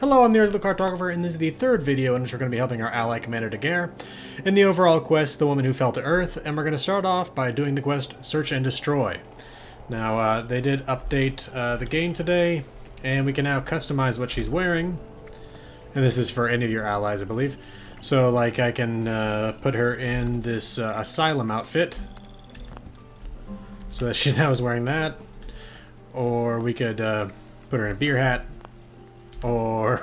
Hello, I'm the Cartographer, and this is the third video in which we're going to be helping our ally Commander Daguerre in the overall quest, The Woman Who Fell to Earth, and we're going to start off by doing the quest, Search and Destroy. Now, they did update the game today, and we can now customize what she's wearing, and this is for any of your allies, I believe. So, like, I can put her in this asylum outfit, so that she now is wearing that, or we could put her in a beer hat, or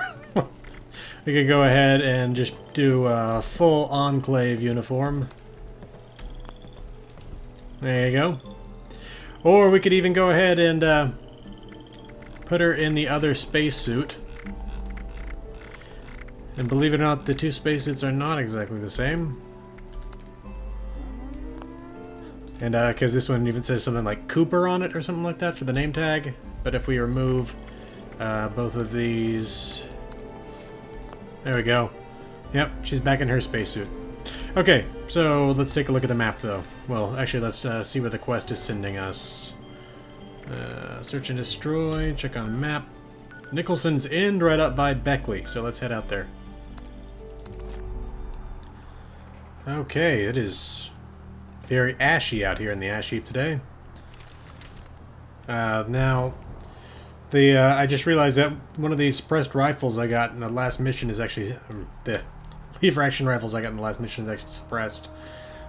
we could go ahead and just do a full Enclave uniform. There you go. Or we could even go ahead and put her in the other spacesuit. And believe it or not, the two spacesuits are not exactly the same. And because this one even says something like Cooper on it or something like that for the name tag. But if we remove both of these... There we go. Yep, she's back in her spacesuit. Okay, so let's take a look at the map, though. Well, actually, let's see where the quest is sending us. Search and destroy, check on map. Nicholson's Inn right up by Beckley, so let's head out there. Okay, it is very ashy out here in the ash heap today. Now... I just realized that one of these suppressed rifles I got in the last mission is actually... the lever action rifles I got in the last mission is actually suppressed.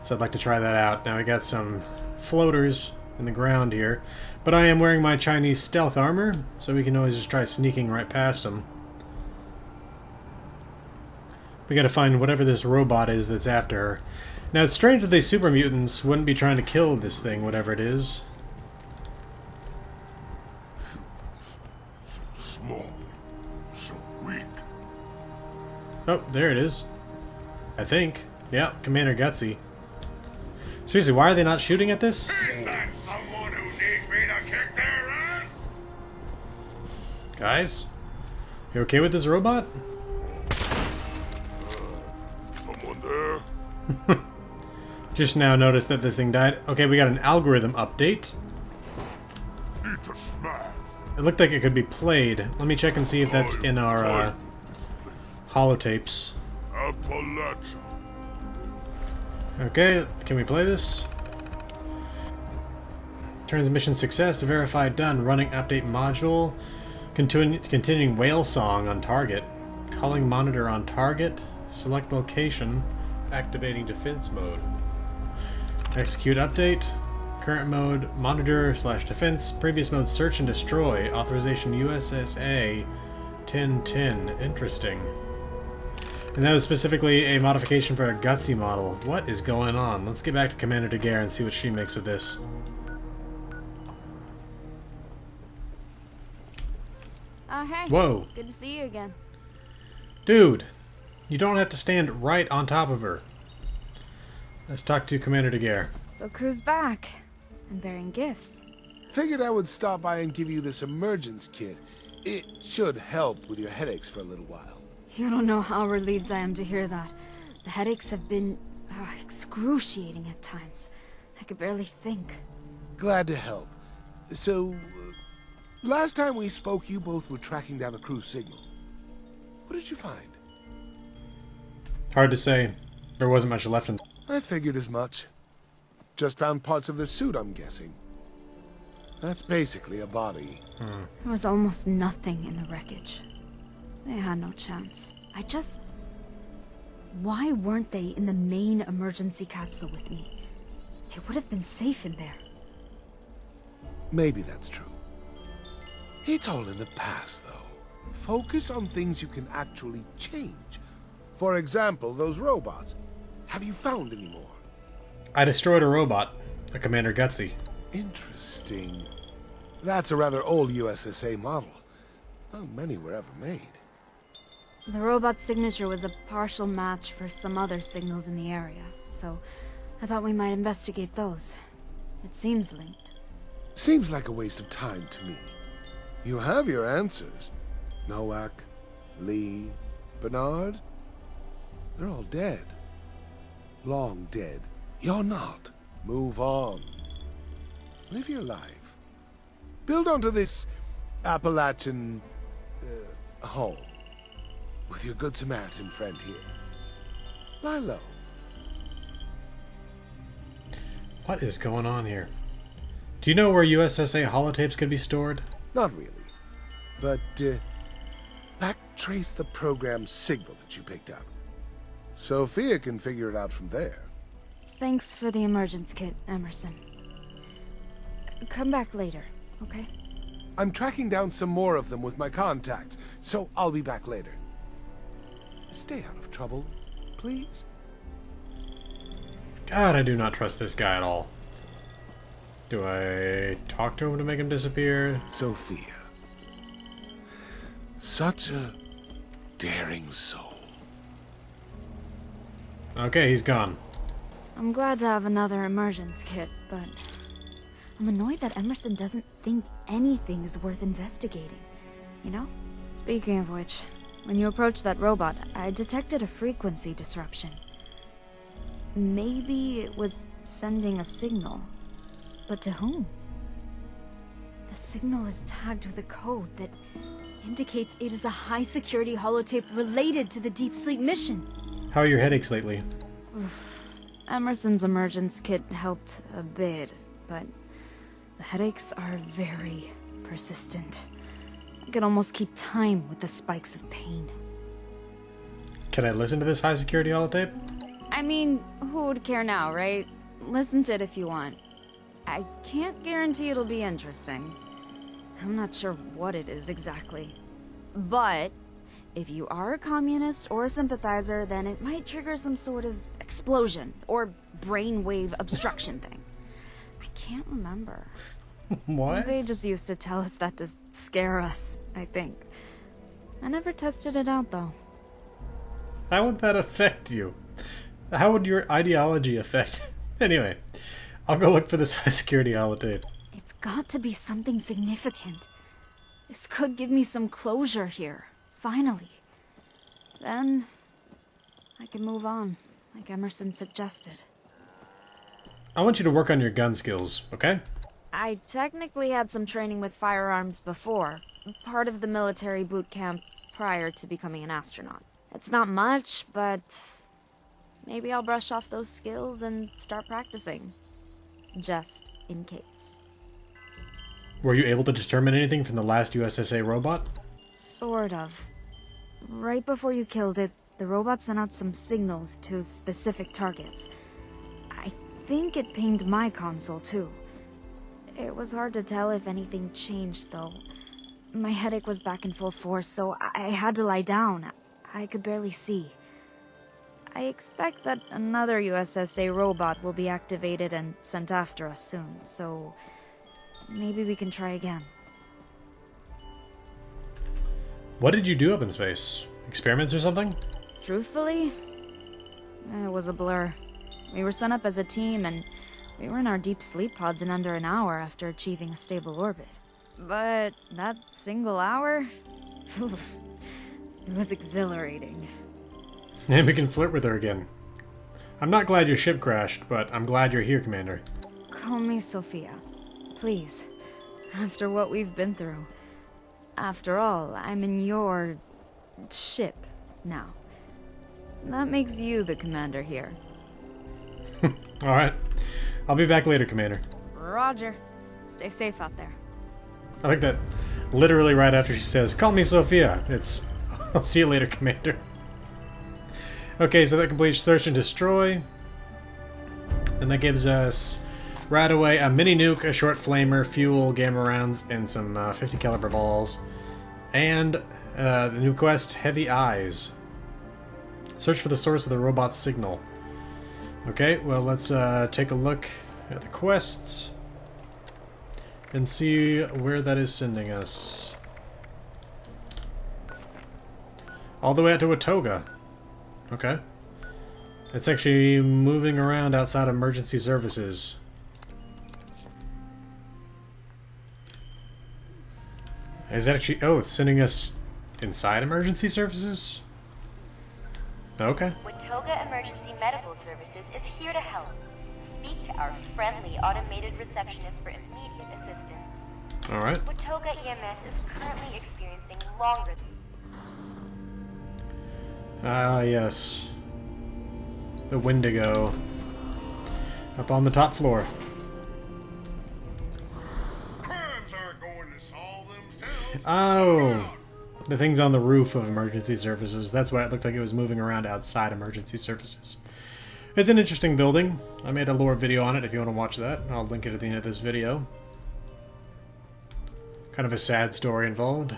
So I'd like to try that out. Now I got some floaters in the ground here. But I am wearing my Chinese stealth armor, so we can always just try sneaking right past them. We gotta find whatever this robot is that's after her. Now it's strange that these super mutants wouldn't be trying to kill this thing, whatever it is. Oh, there it is. I think. Yeah, Commander Gutsy. Seriously, why are they not shooting at this? Is that someone who needs me to kick their ass? Guys? You okay with this robot? Someone there? Just now noticed that this thing died. Okay, we got an algorithm update. Need to smash. It looked like it could be played. Let me check and see if that's in our holotapes. Appalachia. Okay, can we play this? Transmission success, verified done. Running update module. Continuing whale song on target. Calling monitor on target. Select location. Activating defense mode. Execute update. Current mode monitor / defense. Previous mode search and destroy. Authorization USSA 1010. Interesting. And that was specifically a modification for a Gutsy model. What is going on? Let's get back to Commander Daguerre and see what she makes of this. Hey. Whoa. Good to see you again. Dude, you don't have to stand right on top of her. Let's talk to Commander Daguerre. Look who's back. And bearing gifts. Figured I would stop by and give you this emergence kit. It should help with your headaches for a little while. You don't know how relieved I am to hear that. The headaches have been excruciating at times. I could barely think. Glad to help. So, last time we spoke, you both were tracking down the crew's signal. What did you find? Hard to say. There wasn't much left in... I figured as much. Just found parts of the suit, I'm guessing. That's basically a body. There was almost nothing in the wreckage. They had no chance. Why weren't they in the main emergency capsule with me? They would have been safe in there. Maybe that's true. It's all in the past, though. Focus on things you can actually change. For example, those robots. Have you found any more? I destroyed a robot. A Commander Gutsy. Interesting. That's a rather old USSA model. Not many were ever made. The robot's signature was a partial match for some other signals in the area, so I thought we might investigate those. It seems linked. Seems like a waste of time to me. You have your answers. Nowak, Lee, Bernard. They're all dead. Long dead. You're not. Move on. Live your life. Build onto this Appalachian home. with your good Samaritan friend here. Lie low. What is going on here? Do you know where USSA holotapes could be stored? Not really. But, backtrace the program's signal that you picked up. Sofia can figure it out from there. Thanks for the emergence kit, Emerson. Come back later, okay? I'm tracking down some more of them with my contacts, so I'll be back later. Stay out of trouble, please. God, I do not trust this guy at all. Do I talk to him to make him disappear? Sofia. Such a daring soul. Okay, he's gone. I'm glad to have another emergence kit, but I'm annoyed that Emerson doesn't think anything is worth investigating, you know? Speaking of which, when you approached that robot, I detected a frequency disruption. Maybe it was sending a signal, but to whom? The signal is tagged with a code that indicates it is a high-security holotape related to the deep sleep mission. How are your headaches lately? Emerson's emergence kit helped a bit, but the headaches are very persistent. I could almost keep time with the spikes of pain. Can I listen to this high security holotape? I mean, who would care now, right? Listen to it if you want. I can't guarantee it'll be interesting. I'm not sure what it is exactly. But if you are a communist or a sympathizer, then it might trigger some sort of explosion or brainwave obstruction thing. I can't remember. What? They just used to tell us that to scare us, I think. I never tested it out, though. How would that affect you? How would your ideology affect? Anyway, I'll go look for this high security holotape. It's got to be something significant. This could give me some closure here, finally. Then I can move on, like Emerson suggested. I want you to work on your gun skills, okay? I technically had some training with firearms before, part of the military boot camp prior to becoming an astronaut. It's not much, but maybe I'll brush off those skills and start practicing. Just in case. Were you able to determine anything from the last USSA robot? Sort of. Right before you killed it, the robot sent out some signals to specific targets. I think it pinged my console, too. It was hard to tell if anything changed, though. My headache was back in full force, so I had to lie down. I could barely see. I expect that another USSA robot will be activated and sent after us soon, so maybe we can try again. What did you do up in space? Experiments or something? Truthfully, it was a blur. We were sent up as a team, and we were in our deep sleep pods in under an hour after achieving a stable orbit. But that single hour? It was exhilarating. And we can flirt with her again. I'm not glad your ship crashed, but I'm glad you're here, Commander. Call me Sofia. Please. After what we've been through. After all, I'm in your ship now. That makes you the commander here. Alright. I'll be back later, Commander. Roger. Stay safe out there. I like that literally right after she says, "Call me Sofia." It's, "I'll see you later, Commander." Okay, so that completes Search and Destroy. And that gives us right away a mini nuke, a short flamer, fuel, gamma rounds, and some 50 caliber balls. And the new quest, Heavy Eyes. Search for the source of the robot's signal. Okay, well, let's take a look at the quests and see where that is sending us. All the way out to Watoga. Okay. It's actually moving around outside emergency services. Is that actually... Oh, it's sending us inside emergency services? Okay. Watoga Emergency Medical Services is here to help. Speak to our friendly automated receptionist for immediate assistance. Alright. Watoga EMS is currently experiencing longer... Ah, yes. The Wendigo. Up on the top floor. Crimes aren't going to solve themselves. Oh! The thing's on the roof of emergency services. That's why it looked like it was moving around outside emergency services. It's an interesting building. I made a lore video on it if you want to watch that. I'll link it at the end of this video. Kind of a sad story involved.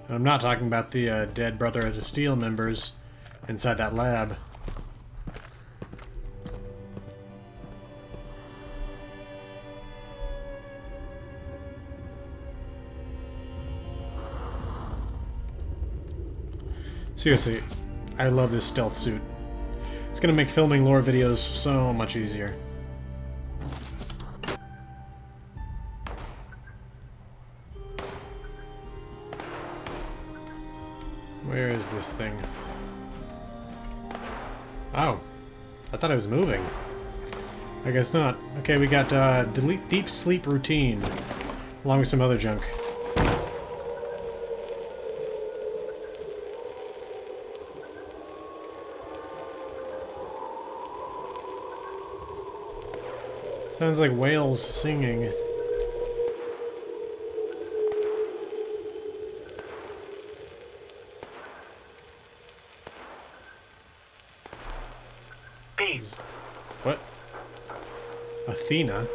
And I'm not talking about the dead Brother of the Steel members inside that lab. Seriously, I love this stealth suit. It's gonna make filming lore videos so much easier. Where is this thing? Oh, I thought I was moving. I guess not. Okay, we got delete deep sleep routine, along with some other junk. Sounds like whales singing. Bees. What? Athena?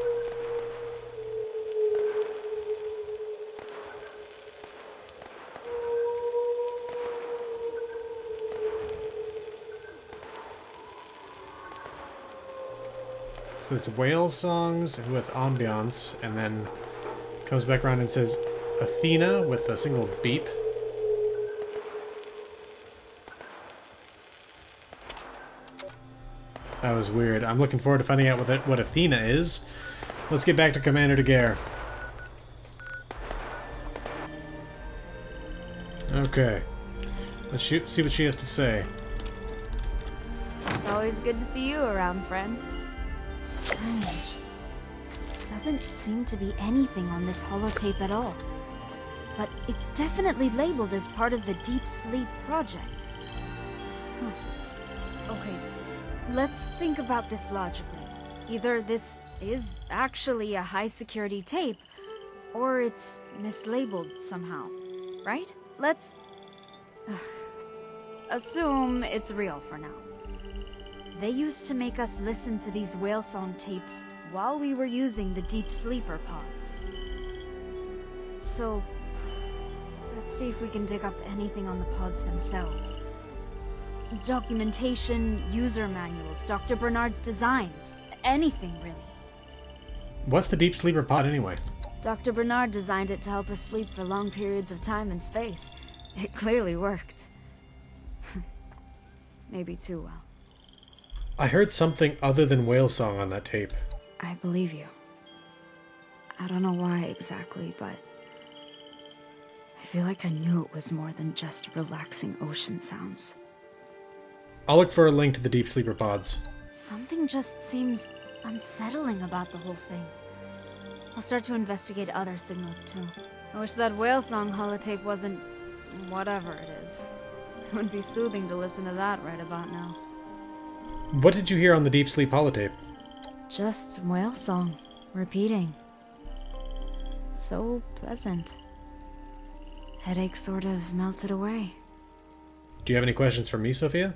So it's whale songs with ambiance, and then comes back around and says Athena with a single beep. That was weird. I'm looking forward to finding out what Athena is. Let's get back to Commander Daguerre. Okay. Let's see what she has to say. It's always good to see you around, friend. Strange. Doesn't seem to be anything on this holotape at all. But it's definitely labeled as part of the Deep Sleep project. Huh. Okay, let's think about this logically. Either this is actually a high-security tape, or it's mislabeled somehow, right? Let's assume it's real for now. They used to make us listen to these whale song tapes while we were using the deep sleeper pods. So, let's see if we can dig up anything on the pods themselves. Documentation, user manuals, Dr. Bernard's designs, anything really. What's the deep sleeper pod anyway? Dr. Bernard designed it to help us sleep for long periods of time and space. It clearly worked. Maybe too well. I heard something other than whale song on that tape. I believe you. I don't know why exactly, but I feel like I knew it was more than just relaxing ocean sounds. I'll look for a link to the deep sleeper pods. Something just seems unsettling about the whole thing. I'll start to investigate other signals too. I wish that whale song holotape wasn't whatever it is. It would be soothing to listen to that right about now. What did you hear on the deep sleep holotape? Just whale song, repeating. So pleasant. Headache sort of melted away. Do you have any questions for me, Sofia?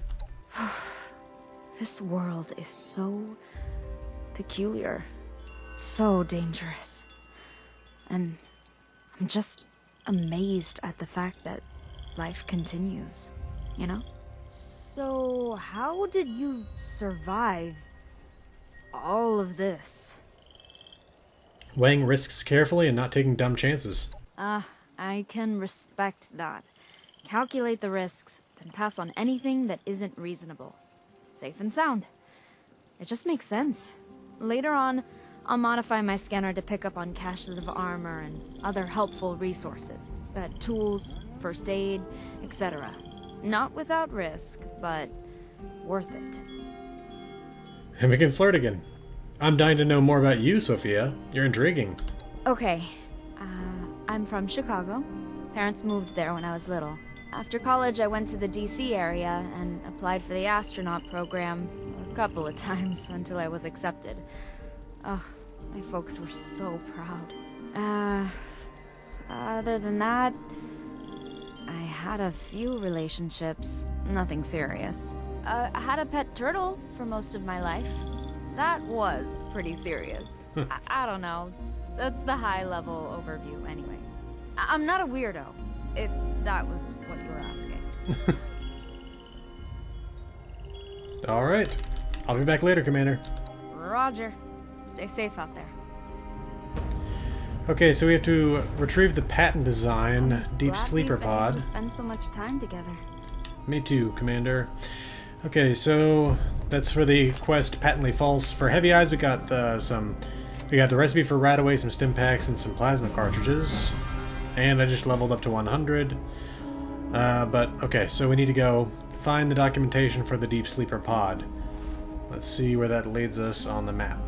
This world is so peculiar, so dangerous. And I'm just amazed at the fact that life continues, you know? So, how did you survive all of this? Weighing risks carefully and not taking dumb chances. I can respect that. Calculate the risks, then pass on anything that isn't reasonable. Safe and sound. It just makes sense. Later on, I'll modify my scanner to pick up on caches of armor and other helpful resources. Tools, first aid, etc. Not without risk, but worth it. And we can flirt again. I'm dying to know more about you, Sofia. You're intriguing. Okay, I'm from Chicago. Parents moved there when I was little. After college, I went to the DC area and applied for the astronaut program a couple of times until I was accepted. Oh, my folks were so proud. Other than that, I had a few relationships, nothing serious. I had a pet turtle for most of my life. That was pretty serious. I don't know. That's the high-level overview anyway. I'm not a weirdo, if that was what you were asking. Alright. I'll be back later, Commander. Roger. Stay safe out there. Okay, so we have to retrieve the patent design Deep Glad Sleeper we've been able Pod. to spend so much time together. Me too, Commander. Okay, so that's for the quest Patently False. For Heavy Eyes, we got the recipe for Radaway, some stim packs, and some plasma cartridges. And I just leveled up to 100. But okay, so we need to go find the documentation for the Deep Sleeper Pod. Let's see where that leads us on the map.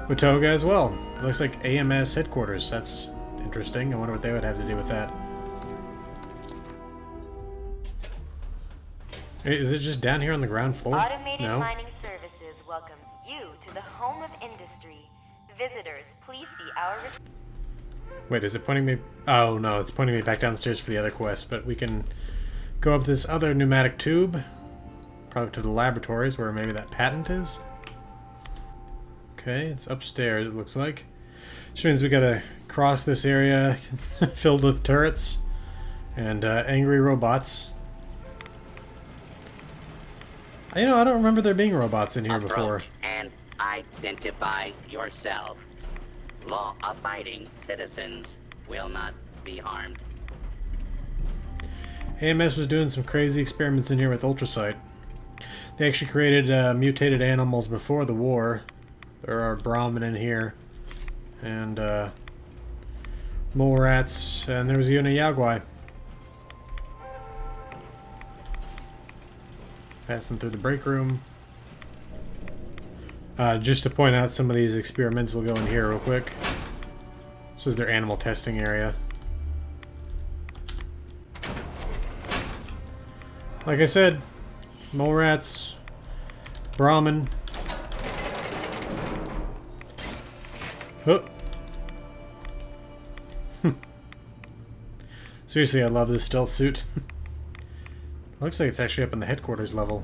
Watoga as well. It looks like AMS headquarters. That's interesting. I wonder what they would have to do with that. Is it just down here on the ground floor? Automated No. Mining Services welcomes you to the home of industry. Visitors, please see our... Wait, is it pointing me... Oh, no, it's pointing me back downstairs for the other quest, but we can go up this other pneumatic tube, probably to the laboratories where maybe that patent is. Okay, it's upstairs, it looks like. Which means we gotta cross this area filled with turrets and angry robots. You know, I don't remember there being robots in here before. Approach and identify yourself. Law-abiding citizens will not be harmed. AMS was doing some crazy experiments in here with ultrasight. They actually created mutated animals before the war. There are Brahmin in here. And mole rats. And there was even a Yaguai. Passing through the break room. Just to point out some of these experiments, we'll go in here real quick. This was their animal testing area. Like I said, mole rats, Brahmin. Huh. Seriously, I love this stealth suit. Looks like it's actually up in the headquarters level.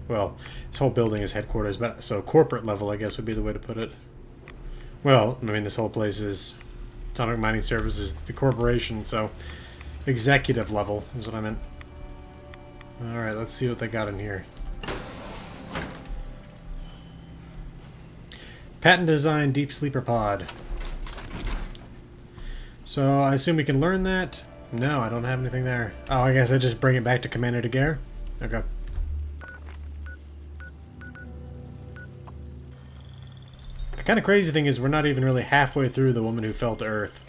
Well, this whole building is headquarters, but so corporate level, I guess, would be the way to put it. Well, I mean, this whole place is Atomic Mining Services, the corporation, so executive level is what I meant. Alright, let's see what they got in here. Patent design Deep Sleeper Pod. So, I assume we can learn that? No, I don't have anything there. Oh, I guess I just bring it back to Commander Daguerre? Okay. The kind of crazy thing is we're not even really halfway through The Woman Who Fell to Earth.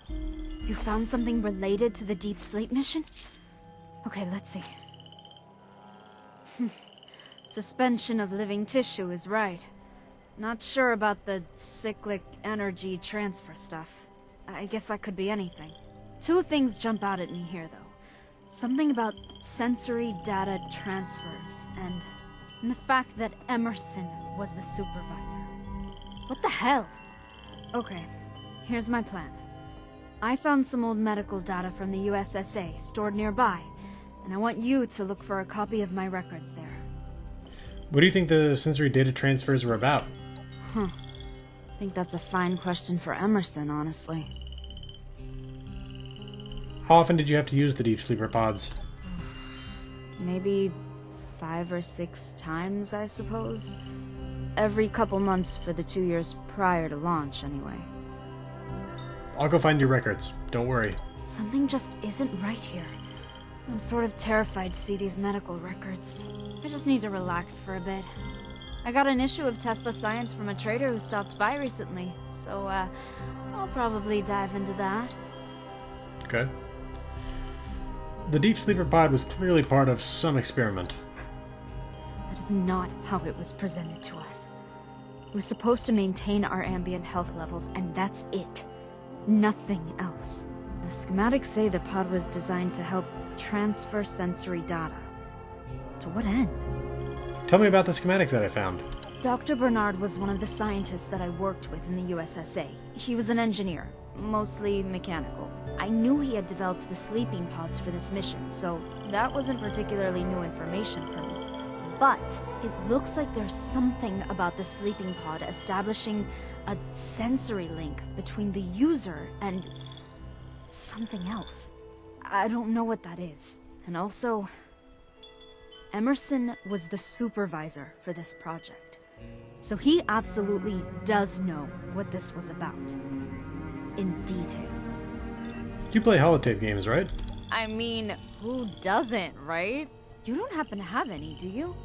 You found something related to the Deep Sleep mission? Okay, let's see. Suspension of living tissue is right. Not sure about the cyclic energy transfer stuff. I guess that could be anything. Two things jump out at me here, though. Something about sensory data transfers, and the fact that Emerson was the supervisor. What the hell? Okay, here's my plan. I found some old medical data from the USSA stored nearby, and I want you to look for a copy of my records there. What do you think the sensory data transfers were about? I think that's a fine question for Emerson, honestly. How often did you have to use the Deep Sleeper Pods? Maybe 5 or 6 times, I suppose. Every couple months for the 2 years prior to launch, anyway. I'll go find your records. Don't worry. Something just isn't right here. I'm sort of terrified to see these medical records. I just need to relax for a bit. I got an issue of Tesla Science from a trader who stopped by recently, so I'll probably dive into that. Okay. The Deep Sleeper Pod was clearly part of some experiment. That is That's not how it was presented to us. It was supposed to maintain our ambient health levels, and that's it. Nothing else. The schematics say the pod was designed to help transfer sensory data. To what end? Tell me about the schematics that I found. Dr. Bernard was one of the scientists that I worked with in the USSA. He was an engineer, mostly mechanical. I knew he had developed the sleeping pods for this mission, so that wasn't particularly new information for me. But it looks like there's something about the sleeping pod establishing a sensory link between the user and something else. I don't know what that is. And also, Emerson was the supervisor for this project. So he absolutely does know what this was about. In detail. You play holotape games, right? I mean, who doesn't, right? You don't happen to have any, do you?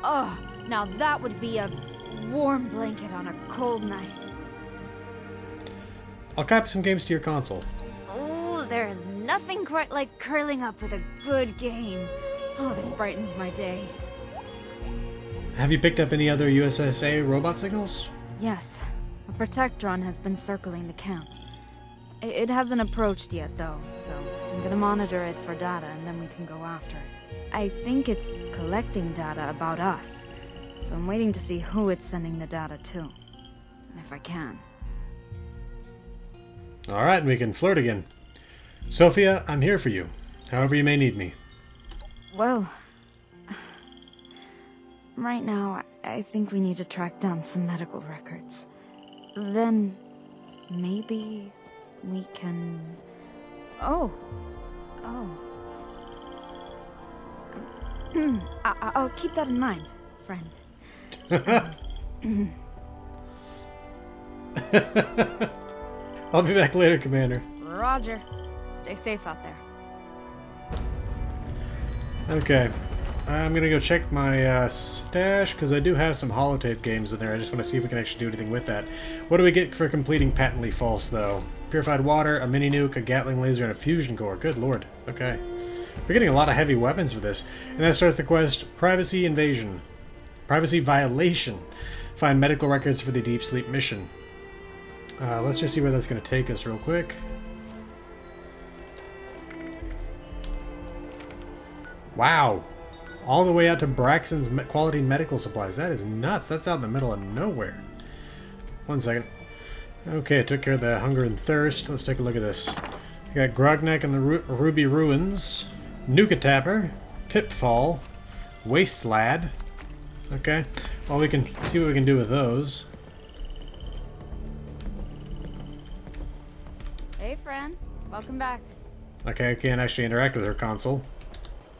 Oh, now that would be a warm blanket on a cold night. I'll copy some games to your console. Oh, there is nothing quite like curling up with a good game. Oh, this brightens my day. Have you picked up any other USSA robot signals? Yes, a Protectron has been circling the camp. It hasn't approached yet, though, so I'm gonna monitor it for data and then we can go after it. I think it's collecting data about us, so I'm waiting to see who it's sending the data to. If I can. Alright, we can flirt again. Sofia, I'm here for you, however you may need me. Well, right now, I think we need to track down some medical records. Then, maybe we can... Oh. I'll keep that in mind, friend. I'll be back later, Commander. Roger. Stay safe out there. Okay. I'm gonna go check my stash, because I do have some holotape games in there. I just want to see if we can actually do anything with that. What do we get for completing Patently False, though? Purified water, a mini nuke, a Gatling laser, and a fusion core. Good lord. Okay. We're getting a lot of heavy weapons for this. And that starts the quest, Privacy Invasion. Privacy Violation. Find medical records for the Deep Sleep mission. Let's just see where that's going to take us real quick. Wow. All the way out to Braxton's Quality Medical Supplies. That is nuts. That's out in the middle of nowhere. 1 second. Okay, took care of the hunger and thirst. Let's take a look at this. We got Grognak and the Ruby Ruins. Nuka-Tapper. Pitfall. Waste Lad. Okay. Well, we can see what we can do with those. Hey, friend. Welcome back. Okay, I can't actually interact with her console.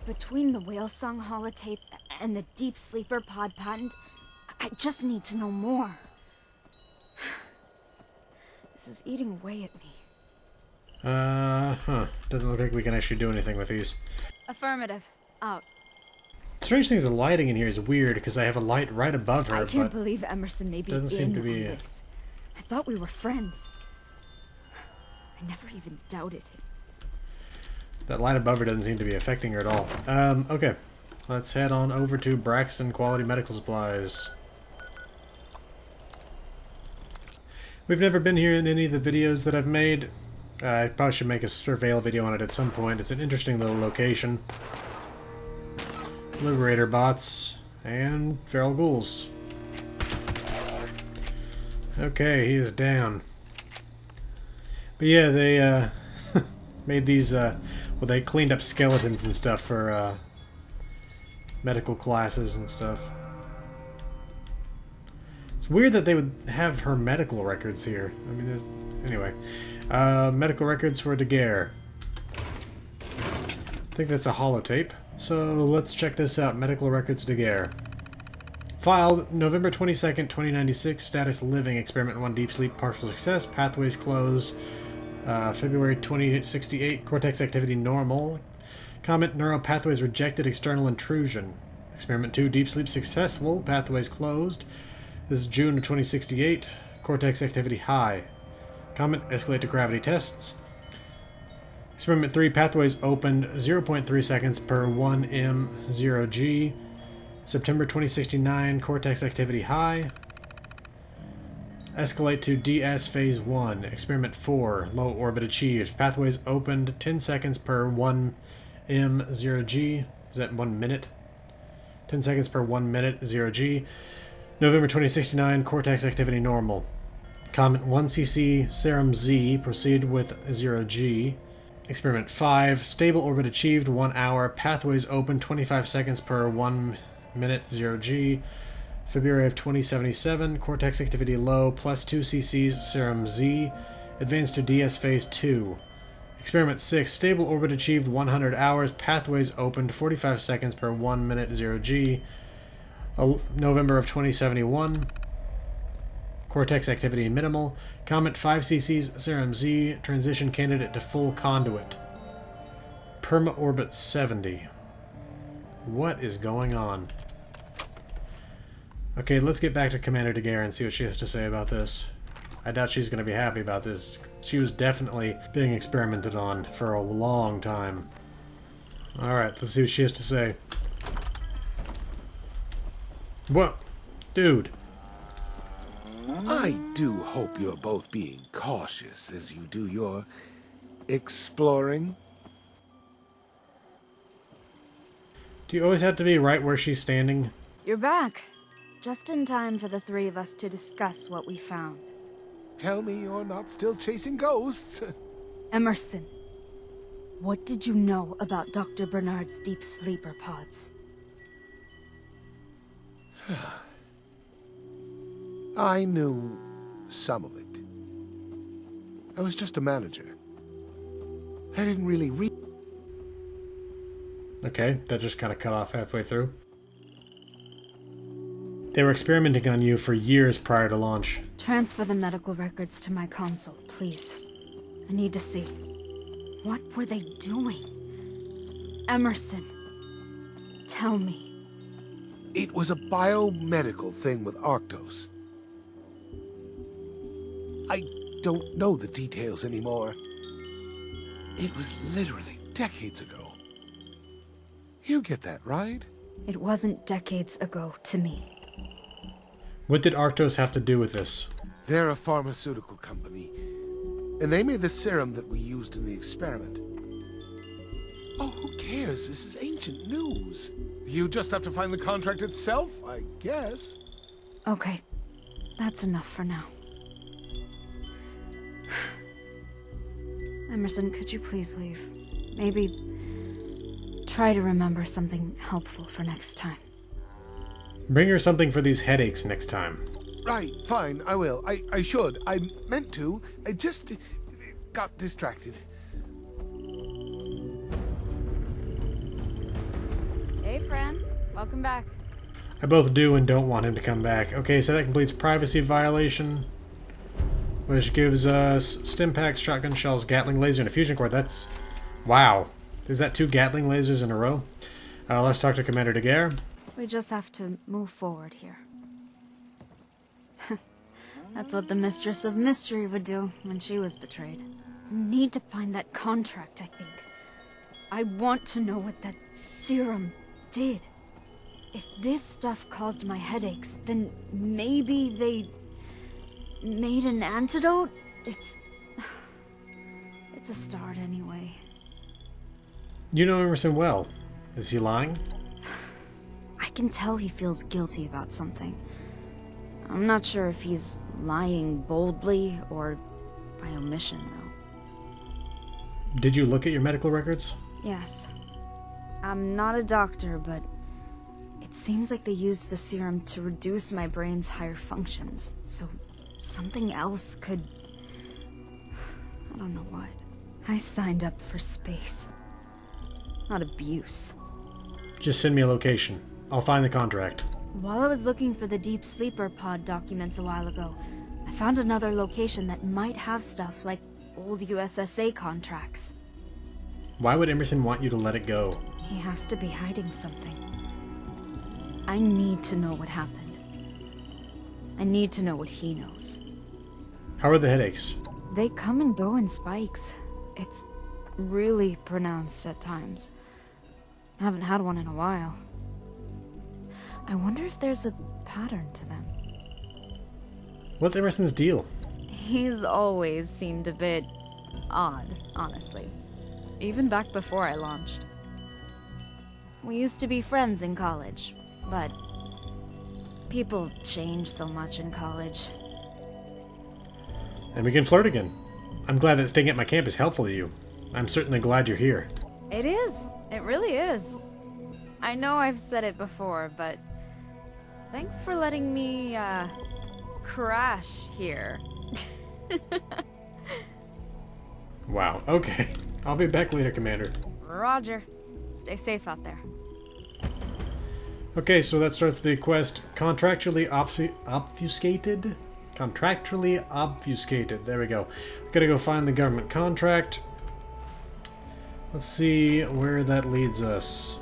Between the Whale Song holotape and the Deep Sleeper pod patent, I just need to know more. This is eating away at me. Doesn't look like we can actually do anything with these. Affirmative. Out. Strange thing is the lighting in here is weird because I have a light right above her, I can't but believe Emerson may be doesn't seem to in be on this. I thought we were friends. I never even doubted him. that light above her doesn't seem to be affecting her at all. Okay. Let's head on over to Braxton Quality Medical Supplies. We've never been here in any of the videos that I've made. I probably should make a surveil video on it at some point. It's an interesting little location. Liberator bots and feral ghouls. Okay, he is down. But yeah, they made these, well, they cleaned up skeletons and stuff for medical classes and stuff. It's weird that they would have her medical records here. I mean, there's... Anyway. Medical records for Daguerre. I think that's a holotape. So let's check this out. Medical records Daguerre. Filed November 22nd, 2096. Status living. Experiment 1 deep sleep. Partial success. Pathways closed. February 2068. Cortex activity normal. Comment neural pathways rejected. External intrusion. Experiment 2 deep sleep successful. Pathways closed. This is June of 2068. Cortex activity high. Comment escalate to gravity tests. Experiment 3 pathways opened 0.3 seconds per 1M0G. September 2069, Cortex activity high. Escalate to DS Phase 1. Experiment 4. Low orbit achieved. Pathways opened 10 seconds per 1 M0G. Is that 1 minute? 10 seconds per 1 minute 0G. November 2069, Cortex activity normal. Comment 1cc Serum Z. Proceed with 0G. Experiment 5. Stable orbit achieved 1 hour. Pathways open 25 seconds per 1 minute 0G. February of 2077, Cortex activity low, plus 2 cc's Serum Z. Advance to DS Phase 2. Experiment 6, stable orbit achieved 100 hours, pathways opened 45 seconds per 1 minute 0G. November of 2071, Cortex activity minimal. Comet 5 cc's Serum Z, transition candidate to full conduit. Perma orbit 70. What is going on? Okay, let's get back to Commander Daguerre and see what she has to say about this. I doubt she's going to be happy about this. She was definitely being experimented on for a long time. Alright, let's see what she has to say. What? Dude. I do hope you're both being cautious as you do your exploring. Do you always have to be right where she's standing? You're back. Just in time for the three of us to discuss what we found. Tell me you're not still chasing ghosts. Emerson, what did you know about Dr. Bernard's deep sleeper pods? I knew some of it. I was just a manager. I didn't really read. Okay, that just kind of cut off halfway through. They were experimenting on you for years prior to launch. Transfer the medical records to my console, please. I need to see. What were they doing? Emerson, tell me. It was a biomedical thing with Arctos. I don't know the details anymore. It was literally decades ago. You get that, right? It wasn't decades ago to me. What did Arctos have to do with this? They're a pharmaceutical company, and they made the serum that we used in the experiment. Oh, who cares? This is ancient news. You just have to find the contract itself, I guess. Okay, that's enough for now. Emerson, could you please leave? Maybe try to remember something helpful for next time. Bring her something for these headaches next time. Right, fine, I will. I should. I meant to. I just got distracted. Hey, friend. Welcome back. I both do and don't want him to come back. Okay, so that completes privacy violation, which gives us Stimpaks, shotgun shells, Gatling laser, and a fusion core. That's... wow. Is that 2 Gatling lasers in a row? Let's talk to Commander Daguerre. We just have to move forward here. That's what the Mistress of Mystery would do when she was betrayed. We need to find that contract, I think. I want to know what that serum did. If this stuff caused my headaches, then maybe they made an antidote? It's a start anyway. You know Emerson well. Is he lying? I can tell he feels guilty about something. I'm not sure if he's lying boldly or by omission, though. Did you look at your medical records? Yes. I'm not a doctor, but it seems like they used the serum to reduce my brain's higher functions, so something else could... I don't know what. I signed up for space, not abuse. Just send me a location. I'll find the contract. While I was looking for the Deep Sleeper Pod documents a while ago, I found another location that might have stuff like old USSA contracts. Why would Emerson want you to let it go? He has to be hiding something. I need to know what happened. I need to know what he knows. How are the headaches? They come and go in spikes. It's really pronounced at times. I haven't had one in a while. I wonder if there's a pattern to them. What's Emerson's deal? He's always seemed a bit odd, honestly. Even back before I launched. We used to be friends in college, but people change so much in college. And we can flirt again. I'm glad that staying at my camp is helpful to you. I'm certainly glad you're here. It is. It really is. I know I've said it before, but thanks for letting me, crash here. Wow, okay. I'll be back later, Commander. Roger. Stay safe out there. Okay, so that starts the quest Contractually Obfuscated? Contractually Obfuscated. There we go. We gotta go find the government contract. Let's see where that leads us.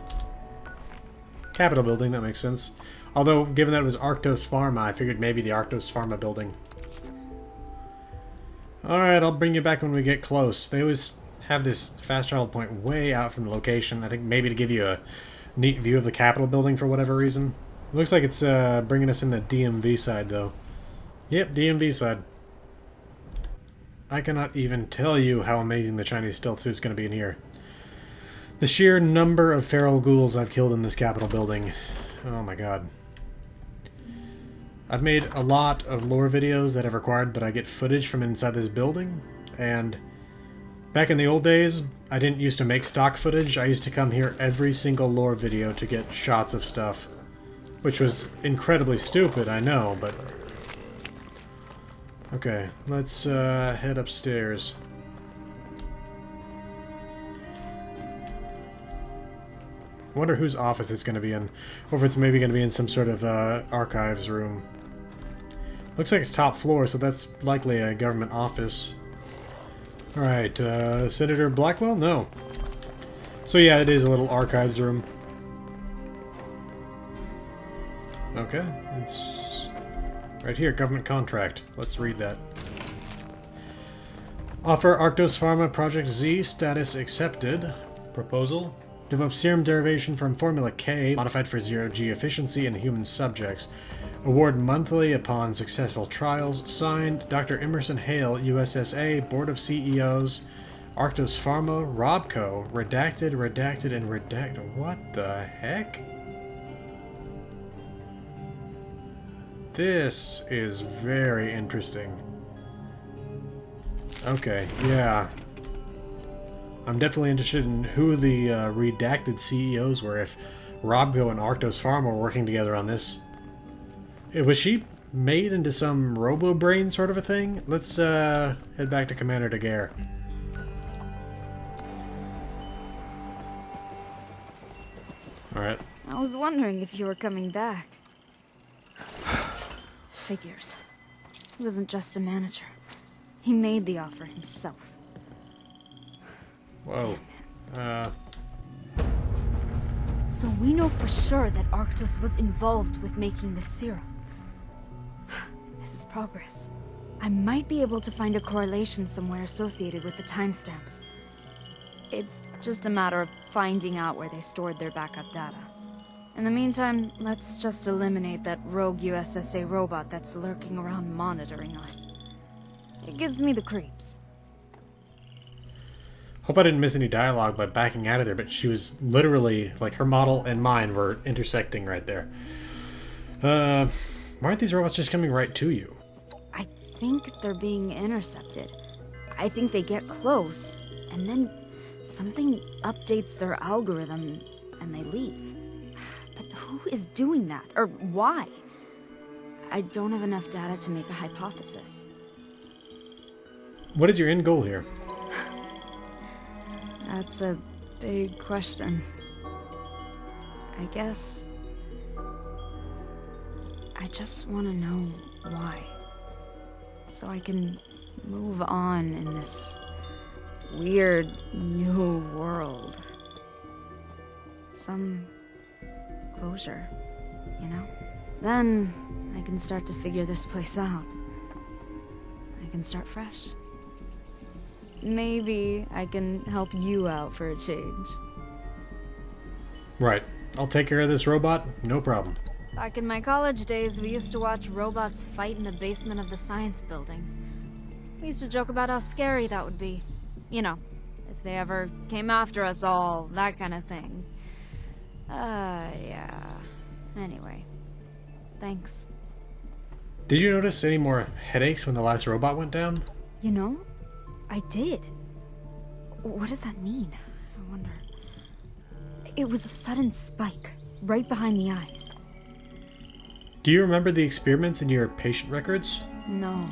Capitol building, that makes sense. Although, given that it was Arctos Pharma, I figured maybe the Arctos Pharma building. Alright, I'll bring you back when we get close. They always have this fast travel point way out from the location. I think maybe to give you a neat view of the Capitol building for whatever reason. Looks like it's bringing us in the DMV side, though. Yep, DMV side. I cannot even tell you how amazing the Chinese stealth suit's going to be in here. The sheer number of feral ghouls I've killed in this Capitol building. Oh my god. I've made a lot of lore videos that have required that I get footage from inside this building, and back in the old days, I didn't used to make stock footage. I used to come here every single lore video to get shots of stuff, which was incredibly stupid, I know, but... Okay, let's head upstairs. I wonder whose office it's going to be in, or if it's maybe going to be in some sort of archives room. Looks like it's top floor, so that's likely a government office. Alright, Senator Blackwell? No. So yeah, it is a little archives room. Okay, it's right here, government contract. Let's read that. Offer Arctos Pharma Project Z, status accepted. Proposal. Develop serum derivation from Formula K, modified for zero-G efficiency in human subjects. Award monthly upon successful trials. Signed, Dr. Emerson Hale, USSA, Board of CEOs, Arctos Pharma, Robco, redacted, and redacted. What the heck? This is very interesting. Okay, yeah. I'm definitely interested in who the redacted CEOs were, if Robco and Arctos Pharma were working together on this. Was she made into some robo-brain sort of a thing? Let's head back to Commander Daguerre. Alright. I was wondering if you were coming back. Figures. He wasn't just a manager. He made the offer himself. Whoa. So we know for sure that Arctos was involved with making this serum. This is progress. I might be able to find a correlation somewhere associated with the timestamps. It's just a matter of finding out where they stored their backup data. In the meantime, let's just eliminate that rogue USSA robot that's lurking around monitoring us. It gives me the creeps. Hope I didn't miss any dialogue by backing out of there, but she was literally, like, her model and mine were intersecting right there. Why aren't these robots just coming right to you? I think they're being intercepted. I think they get close, and then something updates their algorithm, and they leave. But who is doing that? Or why? I don't have enough data to make a hypothesis. What is your end goal here? That's a big question. I guess... I just want to know why. So I can move on in this weird new world. Some closure, you know? Then I can start to figure this place out. I can start fresh. Maybe I can help you out for a change. Right. I'll take care of this robot, no problem. Back in my college days, we used to watch robots fight in the basement of the science building. We used to joke about how scary that would be. You know, if they ever came after us all, that kind of thing. Yeah. Anyway, thanks. Did you notice any more headaches when the last robot went down? You know, I did. What does that mean? I wonder. It was a sudden spike, right behind the eyes. Do you remember the experiments in your patient records? No,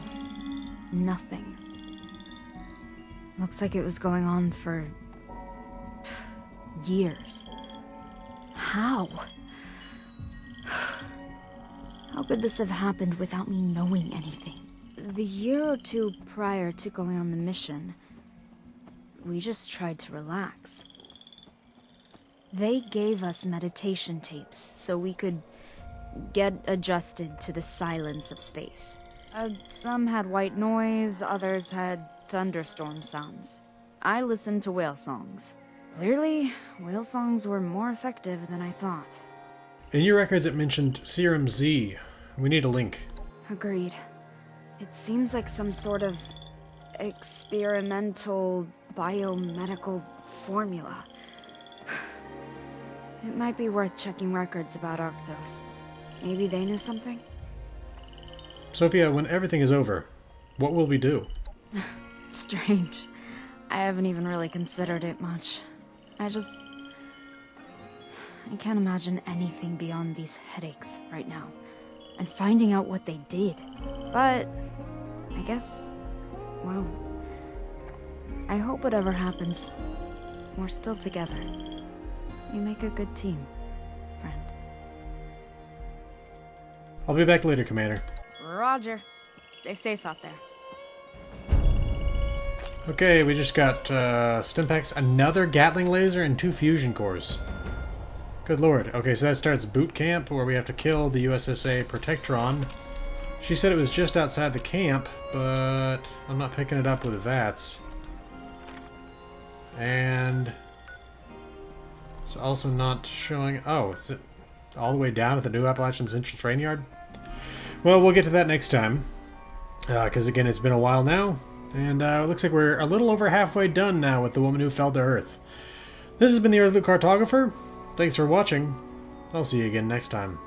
nothing. Looks like it was going on for years. How? How could this have happened without me knowing anything? The year or two prior to going on the mission, we just tried to relax. They gave us meditation tapes so we could get adjusted to the silence of space. Some had white noise, others had thunderstorm sounds. I listened to whale songs. Clearly, whale songs were more effective than I thought. In your records it mentioned Serum Z. We need a link. Agreed. It seems like some sort of experimental biomedical formula. It might be worth checking records about Arctos. Maybe they knew something? Sofia, when everything is over, what will we do? Strange. I haven't even really considered it much. I can't imagine anything beyond these headaches right now. And finding out what they did. But I guess, well, I hope whatever happens, we're still together. We make a good team, friend. I'll be back later, Commander. Roger. Stay safe out there. Okay, we just got Stimpaks, another Gatling laser, and 2 fusion cores. Good lord. Okay, so that starts boot camp, where we have to kill the USSA Protectron. She said it was just outside the camp, but I'm not picking it up with VATS. And it's also not showing... Oh, is it all the way down at the New Appalachian Central Train Yard? Well, we'll get to that next time. Because again, it's been a while now. And it looks like we're a little over halfway done now with The Woman Who Fell to Earth. This has been the Earthly Cartographer. Thanks for watching. I'll see you again next time.